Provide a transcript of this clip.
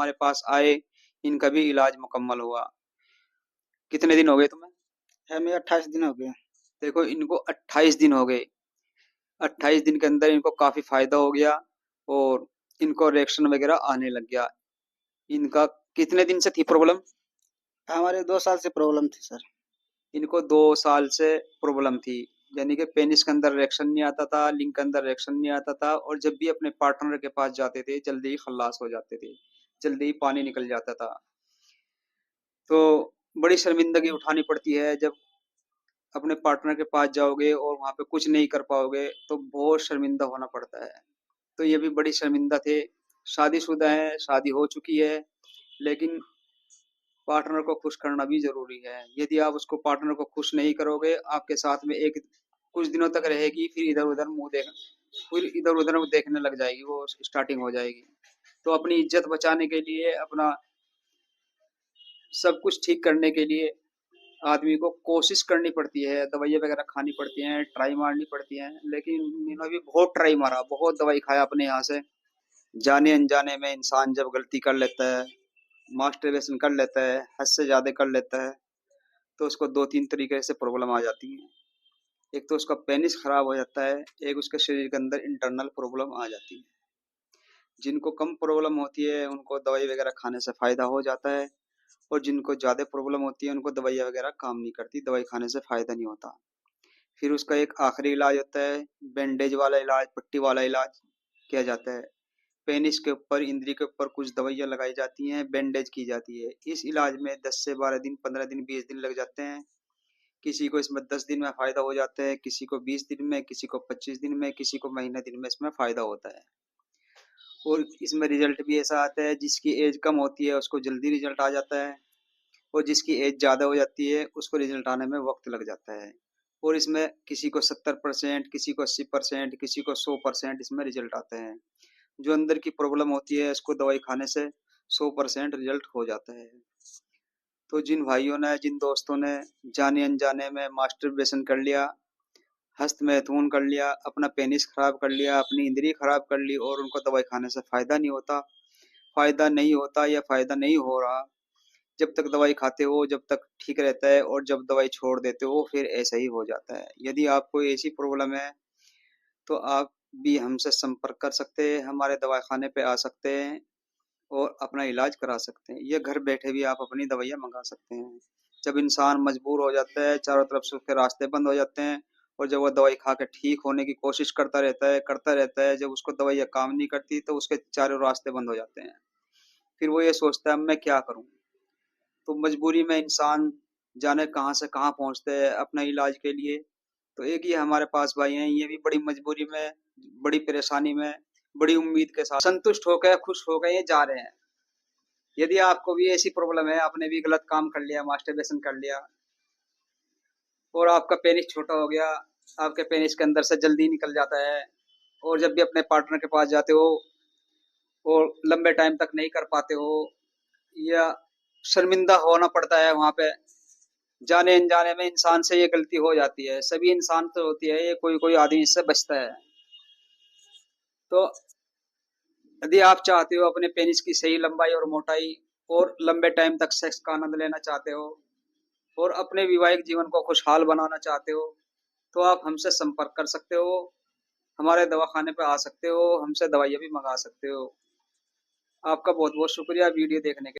हमारे पास आए, इनका भी इलाज मुकम्मल हुआ। कितने दिन हो गए तुम्हें? हमें 28 दिन हो गए। देखो इनको 28 दिन हो गए। 28 दिन के अंदर इनको काफी फायदा हो गया और इनको रिएक्शन वगैरह आने लग गया। इनका कितने दिन से थी प्रॉब्लम? हमारे 2 साल से प्रॉब्लम थी सर। इनको 2 साल से प्रॉब्लम थी, यानी कि पेनिस के अंदर रिएक्शन नहीं आता था, लिंग के अंदर रिएक्शन नहीं आता था, और जब भी अपने पार्टनर के पास जाते थे जल्दी ही खल्लास हो जाते थे, जल्दी ही पानी निकल जाता था। तो बड़ी शर्मिंदगी उठानी पड़ती है जब अपने पार्टनर के पास जाओगे और वहां पे कुछ नहीं कर पाओगे, तो बहुत शर्मिंदा होना पड़ता है। तो ये भी बड़ी शर्मिंदा थे। शादीशुदा है, शादी हो चुकी है, लेकिन पार्टनर को खुश करना भी जरूरी है। यदि आप उसको पार्टनर को खुश नहीं करोगे, आपके साथ में एक कुछ दिनों तक रहेगी, फिर इधर उधर मुंह देख फिर इधर उधर देखने लग जाएगी, वो स्टार्टिंग हो जाएगी। तो अपनी इज्जत बचाने के लिए, अपना सब कुछ ठीक करने के लिए आदमी को कोशिश करनी पड़ती है, दवाइयाँ वगैरह खानी पड़ती हैं, ट्राई मारनी पड़ती हैं। लेकिन इन्होंने भी बहुत ट्राई मारा, बहुत दवाई खाया अपने यहाँ से। जाने अनजाने में इंसान जब गलती कर लेता है, मास्टरबेशन कर लेता है, हद से ज्यादा कर लेता है, तो उसको दो तीन तरीके से प्रॉब्लम आ जाती है। एक तो उसका पेनिस खराब हो जाता है, एक उसके शरीर के अंदर इंटरनल प्रॉब्लम आ जाती है। जिनको कम प्रॉब्लम होती है उनको दवाई वगैरह खाने से फायदा हो जाता है, और जिनको ज्यादा प्रॉब्लम होती है उनको दवाइयाँ वगैरह काम नहीं करती, दवाई खाने से फायदा नहीं होता। फिर उसका एक आखिरी इलाज होता है, बैंडेज वाला इलाज, पट्टी वाला इलाज किया जाता है। पेनिस के ऊपर, इंद्री के ऊपर कुछ दवाइयाँ लगाई जाती हैं, बैंडेज की जाती है। इस इलाज में 10 से 12 दिन, 15 दिन, 20 दिन लग जाते हैं। किसी को इसमें 10 दिन में फायदा हो जाता है, किसी को 20 दिन में, किसी को 25 दिन में, किसी को महीने दिन में इसमें फायदा होता है। और इसमें रिजल्ट भी ऐसा आता है, जिसकी एज कम होती है उसको जल्दी रिजल्ट आ जाता है, और जिसकी एज ज़्यादा हो जाती है उसको रिजल्ट आने में वक्त लग जाता है। और इसमें किसी को 70%, किसी को 80%, किसी को 100% इसमें रिजल्ट आते हैं। जो अंदर की प्रॉब्लम होती है उसको दवाई खाने से 100% रिजल्ट हो जाता है। तो जिन भाइयों ने, जिन दोस्तों ने जाने अनजाने में मास्टरबेशन कर लिया, हस्त मैथुन कर लिया, अपना पेनिस खराब कर लिया, अपनी इंद्री खराब कर ली, और उनको दवाई खाने से फायदा नहीं होता, फायदा नहीं होता या फायदा नहीं हो रहा, जब तक दवाई खाते हो जब तक ठीक रहता है, और जब दवाई छोड़ देते हो फिर ऐसा ही हो जाता है। यदि आपको ऐसी प्रॉब्लम है तो आप भी हमसे संपर्क कर सकते हैं, हमारे दवाखाने पे आ सकते हैं और अपना इलाज करा सकते हैं। ये घर बैठे भी आप अपनी दवाइयाँ मंगा सकते हैं। जब इंसान मजबूर हो जाता है, चारों तरफ से उसके रास्ते बंद हो जाते हैं, और जब वो दवाई खा के ठीक होने की कोशिश करता रहता है, जब उसको दवाइयाँ काम नहीं करती तो उसके चारों रास्ते बंद हो जाते हैं। फिर वो ये सोचता है अब मैं क्या करूं। तो मजबूरी में इंसान जाने कहाँ से कहाँ पहुंचते हैं अपने इलाज के लिए। तो एक ये हमारे पास भाई हैं, ये भी बड़ी मजबूरी में, बड़ी परेशानी में, बड़ी उम्मीद के साथ संतुष्ट होकर, खुश होकर ये जा रहे हैं। यदि आपको भी ऐसी प्रॉब्लम है, आपने भी गलत काम कर लिया, मास्टरबेशन कर लिया, और आपका पेनिस छोटा हो गया, आपके पेनिस के अंदर से जल्दी निकल जाता है, और जब भी अपने पार्टनर के पास जाते हो और लंबे टाइम तक नहीं कर पाते हो, या शर्मिंदा होना पड़ता है वहां पे, जाने अनजाने में इंसान से ये गलती हो जाती है, सभी इंसान से होती है ये, कोई कोई आदमी इससे बचता है। तो यदि आप चाहते हो अपने पेनिस की सही लंबाई और मोटाई, और लंबे टाइम तक सेक्स का आनंद लेना चाहते हो, और अपने वैवाहिक जीवन को खुशहाल बनाना चाहते हो, तो आप हमसे संपर्क कर सकते हो, हमारे दवाखाने पे आ सकते हो, हमसे दवाइयाँ भी मंगा सकते हो। आपका बहुत बहुत शुक्रिया वीडियो देखने के